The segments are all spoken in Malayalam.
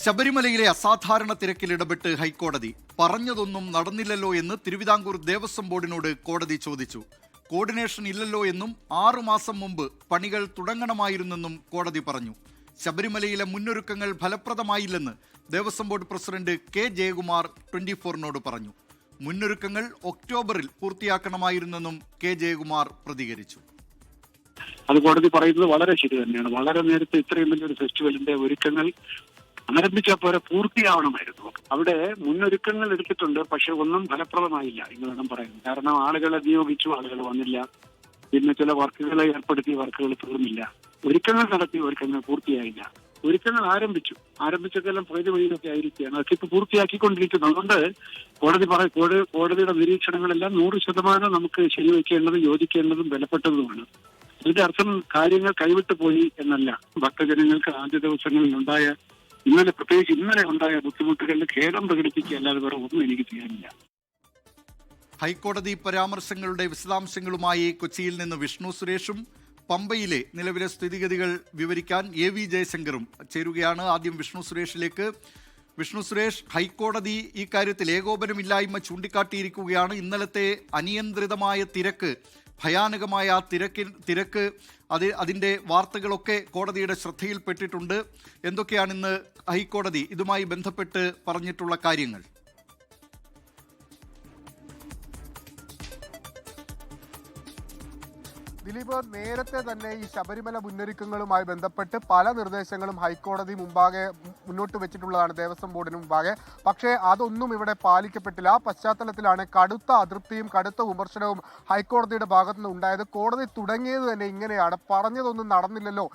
ശബരിമലയിലെ അസാധാരണ തിരക്കിൽ ഇടപെട്ട് ഹൈക്കോടതി. പറഞ്ഞതൊന്നും നടന്നില്ലല്ലോ എന്ന് തിരുവിതാംകൂർ ദേവസ്വം ബോർഡിനോട് കോടതി ചോദിച്ചു. കോർഡിനേഷൻ ഇല്ലല്ലോ എന്നും 6 മാസം മുമ്പ് പണികൾ തുടങ്ങണമായിരുന്നെന്നും കോടതി പറഞ്ഞു. ശബരിമലയിലെ മുന്നൊരുക്കങ്ങൾ ഫലപ്രദമായില്ലെന്ന് ദേവസ്വം ബോർഡ് പ്രസിഡന്റ് കെ ജയകുമാർ 24നോട് പറഞ്ഞു. മുന്നൊരുക്കങ്ങൾ ഒക്ടോബറിൽ പൂർത്തിയാക്കണമായിരുന്നെന്നും കെ ജയകുമാർ പ്രതികരിച്ചു. അത് കോടതി പറയുന്നത് വളരെ ശരി തന്നെയാണ്. വളരെ നേരത്തെ ഇത്രയും വലിയൊരു ഫെസ്റ്റിവലിന്റെ ഒരുക്കങ്ങൾ ആരംഭിച്ച പോലെ പൂർത്തിയാവണമായിരുന്നു. അവിടെ മുന്നൊരുക്കങ്ങൾ എടുത്തിട്ടുണ്ട്, പക്ഷെ ഒന്നും ഫലപ്രദമായില്ല എന്ന് വേണം പറയുന്നത്. കാരണം ആളുകളെ നിയോഗിച്ചു, ആളുകൾ വന്നില്ല. പിന്നെ ചില വർക്കുകളെ ഏർപ്പെടുത്തി, വർക്കുകൾ തീർന്നില്ല. ഒരുക്കങ്ങൾ നടത്തി, ഒരുക്കങ്ങൾ പൂർത്തിയായില്ല. ഒരുക്കങ്ങൾ ആരംഭിച്ചതെല്ലാം പോയത് വഴിയിലൊക്കെ ആയിരിക്കുകയാണ്. അതൊക്കെ ഇപ്പൊ പൂർത്തിയാക്കിക്കൊണ്ടിരിക്കുന്നു. അതുകൊണ്ട് കോടതിയുടെ നിരീക്ഷണങ്ങളെല്ലാം 100% നമുക്ക് ശരിവയ്ക്കേണ്ടതും യോജിക്കേണ്ടതും വിലപ്പെട്ടതുമാണ്. ഇതിന്റെ അർത്ഥം കാര്യങ്ങൾ കൈവിട്ടു പോയി എന്നല്ല. ഭക്തജനങ്ങൾക്ക് ആദ്യ ദിവസങ്ങളിൽ പ്രത്യേകിച്ച് ഇന്നലെ ഉണ്ടായ ബുദ്ധിമുട്ടുകളിൽ ഖേദം പ്രകടിപ്പിക്കുക അല്ലാതെ വേറെ ഒന്നും എനിക്ക് ചെയ്യാനില്ല. ഹൈക്കോടതി പരാമർശങ്ങളുടെ വിശദാംശങ്ങളുമായി കൊച്ചിയിൽ നിന്ന് വിഷ്ണു സുരേഷും പമ്പയിലെ നിലവിലെ സ്ഥിതിഗതികൾ വിവരിക്കാൻ AV ജയശങ്കറും ചേരുകയാണ്. ആദ്യം വിഷ്ണു സുരേഷിലേക്ക്. വിഷ്ണു സുരേഷ്, ഹൈക്കോടതി ഈ കാര്യത്തിൽ ഏകോപനമില്ലായ്മ ചൂണ്ടിക്കാട്ടിയിരിക്കുകയാണ്. ഇന്നലത്തെ അനിയന്ത്രിതമായ തിരക്ക്, ഭയാനകമായ ആ തിരക്ക് അതിൻ്റെ വാർത്തകളൊക്കെ കോടതിയുടെ ശ്രദ്ധയിൽപ്പെട്ടിട്ടുണ്ട്. എന്തൊക്കെയാണ് ഇന്ന് ഹൈക്കോടതി ഇതുമായി ബന്ധപ്പെട്ട് പറഞ്ഞിട്ടുള്ള കാര്യങ്ങൾ? ദിലീപ്, നേരത്തെ തന്നെ ഈ ശബരിമല മുന്നൊരുക്കങ്ങളുമായി ബന്ധപ്പെട്ട് പല നിർദ്ദേശങ്ങളും ഹൈക്കോടതി മുമ്പാകെ മുന്നോട്ട് വെച്ചിട്ടുള്ളതാണ്, ദേവസ്വം ബോർഡിന് മുമ്പാകെ. പക്ഷേ അതൊന്നും ഇവിടെ പാലിക്കപ്പെട്ടില്ല. ആ പശ്ചാത്തലത്തിലാണ് കടുത്ത അതൃപ്തിയും കടുത്ത വിമർശനവും ഹൈക്കോടതിയുടെ ഭാഗത്തുനിന്ന് ഉണ്ടായത്. കോടതി തുടങ്ങിയത് തന്നെ ഇങ്ങനെയാണ്, പറഞ്ഞതൊന്നും നടന്നില്ലല്ലോ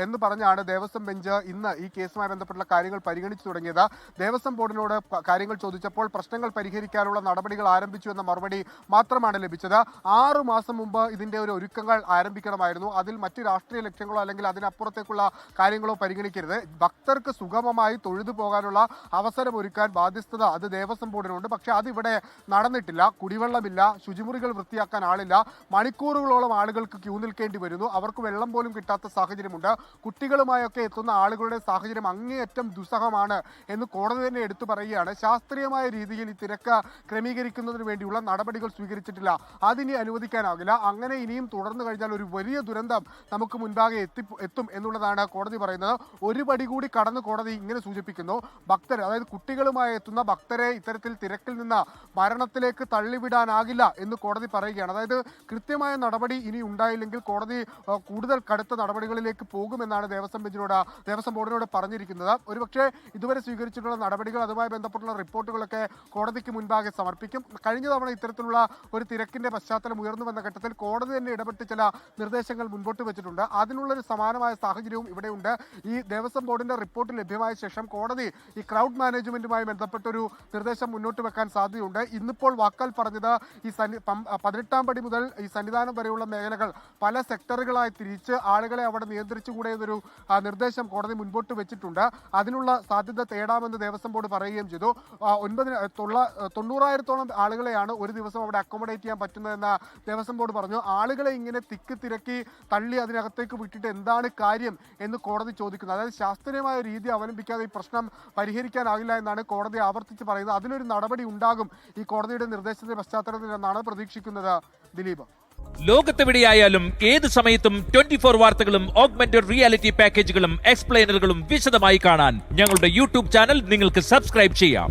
എന്ന് പറഞ്ഞാണ് ദേവസ്വം ബെഞ്ച് ഇന്ന് ഈ കേസുമായി ബന്ധപ്പെട്ടുള്ള കാര്യങ്ങൾ പരിഗണിച്ചു തുടങ്ങിയത്. ദേവസ്വം ബോർഡിനോട് കാര്യങ്ങൾ ചോദിച്ചപ്പോൾ പ്രശ്നങ്ങൾ പരിഹരിക്കാനുള്ള നടപടികൾ ആരംഭിച്ചു എന്ന മറുപടി മാത്രമാണ് ലഭിച്ചത്. 6 മാസം മുമ്പ് ഇതിന്റെ ഒരു ഒരുക്കങ്ങൾ ആരംഭിക്കണമായിരുന്നു. അതിൽ മറ്റ് രാഷ്ട്രീയ ലക്ഷ്യങ്ങളോ അല്ലെങ്കിൽ അതിനപ്പുറത്തേക്കുള്ള കാര്യങ്ങളോ പരിഗണിക്കരുത്. ഭക്തർക്ക് സുഗമമായി തൊഴുതു പോകാനുള്ള അവസരം ഒരുക്കാൻ ബാധ്യസ്ഥത അത് ദേവസ്വം ബോർഡിനുണ്ട്. പക്ഷേ അതിവിടെ നടന്നിട്ടില്ല. കുടിവെള്ളമില്ല, ശുചിമുറികൾ വൃത്തിയാക്കാൻ ആളില്ല, മണിക്കൂറുകളോളം ആളുകൾക്ക് ക്യൂ നിൽക്കേണ്ടി വരുന്നു, അവർക്ക് വെള്ളം പോലും കിട്ടാത്ത സാഹചര്യമുണ്ട്. കുട്ടികളുമായൊക്കെ എത്തുന്ന ആളുകളുടെ സാഹചര്യം അങ്ങേയറ്റം ദുസ്സഹമാണ് എന്ന് കോടതി തന്നെ എടുത്തു പറയുകയാണ്. ശാസ്ത്രീയമായ രീതിയിൽ ഈ തിരക്ക് ക്രമീകരിക്കുന്നതിന് വേണ്ടിയുള്ള നടപടികൾ സ്വീകരിച്ചിട്ടില്ല. അതിനി അനുവദിക്കാനാവില്ല. അങ്ങനെ ഇനിയും തുടർന്നു കഴിഞ്ഞാൽ ഒരു വലിയ ദുരന്തം നമുക്ക് മുൻപാകെ എത്തും എന്നുള്ളതാണ് കോടതി പറയുന്നത്. ഒരു പടി കൂടി കടന്ന് കോടതി ഇങ്ങനെ സൂചിപ്പിക്കുന്നു, ഭക്തരെ, അതായത് കുട്ടികളുമായി എത്തുന്ന ഭക്തരെ ഇത്തരത്തിൽ തിരക്കിൽ നിന്ന് മരണത്തിലേക്ക് തള്ളിവിടാനാകില്ല എന്ന് കോടതി പറയുകയാണ്. അതായത് കൃത്യമായ നടപടി ഇനി ഉണ്ടായില്ലെങ്കിൽ കോടതി കൂടുതൽ കടുത്ത നടപടികളിലേക്ക് പോകുമെന്നാണ് ദേവസ്വം ബോർഡിനോട് പറഞ്ഞിരിക്കുന്നത്. ഒരുപക്ഷെ ഇതുവരെ സ്വീകരിച്ചിട്ടുള്ള നടപടികൾ, അതുമായി ബന്ധപ്പെട്ടുള്ള റിപ്പോർട്ടുകളൊക്കെ കോടതിക്ക് മുൻപാകെ സമർപ്പിക്കും. കഴിഞ്ഞ തവണ ഇത്തരത്തിലുള്ള ഒരു തിരക്കിന്റെ പശ്ചാത്തലം ഉയർന്നു വന്ന ഘട്ടത്തിൽ കോടതി തന്നെ ഇടപെട്ട് ചില നിർദ്ദേശങ്ങൾ മുൻപോട്ട് വെച്ചിട്ടുണ്ട്. അതിനുള്ളൊരു സമാനമായ സാഹചര്യവും ഇവിടെയുണ്ട്. ഈ ദേവസ്വം ബോർഡിന്റെ റിപ്പോർട്ട് ലഭ്യമായ ശേഷം കോടതി ഈ ക്രൗഡ് മാനേജ്മെന്റുമായി ബന്ധപ്പെട്ടൊരു നിർദ്ദേശം മുന്നോട്ട് വെക്കാൻ സാധ്യതയുണ്ട്. ഇന്നിപ്പോൾ വാക്കാൽ പറഞ്ഞത് ഈ 18ാം പടി മുതൽ ഈ സന്നിധാനം വരെയുള്ള മേഖലകൾ പല സെക്ടറുകളായി തിരിച്ച് ആളുകളെ അവിടെ നിയന്ത്രിച്ചുകൂടെ എന്നൊരു നിർദ്ദേശം കോടതി മുൻപോട്ട് വെച്ചിട്ടുണ്ട്. അതിനുള്ള സാധ്യത തേടാമെന്ന് ദേവസ്വം ബോർഡ് പറയുകയും ചെയ്തു. 90,000-ഓളം ആളുകളെയാണ് ഒരു ദിവസം അവിടെ അക്കോമഡേറ്റ് ചെയ്യാൻ പറ്റുന്നതെന്ന് ദേവസ്വം ബോർഡ് പറഞ്ഞു. ആളുകളെ ഇങ്ങനെ തിരക്കി തള്ളി അതിനകത്തേക്ക് വിട്ടിട്ട് എന്താണ് കാര്യം എന്ന് കോടതി ചോദിക്കുന്നത്. അതായത് ശാസ്ത്രീയമായ രീതി അവലംബിക്കാതെ ഈ പ്രശ്നം പരിഹരിക്കാനാകില്ല എന്നാണ് കോടതി ആവർത്തിച്ച് പറയുന്നത്. അതിലൊരു നടപടി ഉണ്ടാകും ഈ കോടതിയുടെ നിർദ്ദേശത്തിന്റെ പശ്ചാത്തലത്തിൽ എന്നാണ് പ്രതീക്ഷിക്കുന്നത്. ദിലീപ്, ലോകത്തെവിടെയായാലും ഏത് സമയത്തും 24 വാർത്തകളും ഓഗ്മെന്റഡ് റിയാലിറ്റി പാക്കേജുകളും എക്സ്പ്ലെയിനറുകളും വിശദമായി കാണാൻ ഞങ്ങളുടെ YouTube ചാനൽ നിങ്ങൾക്ക് സബ്സ്ക്രൈബ് ചെയ്യാം.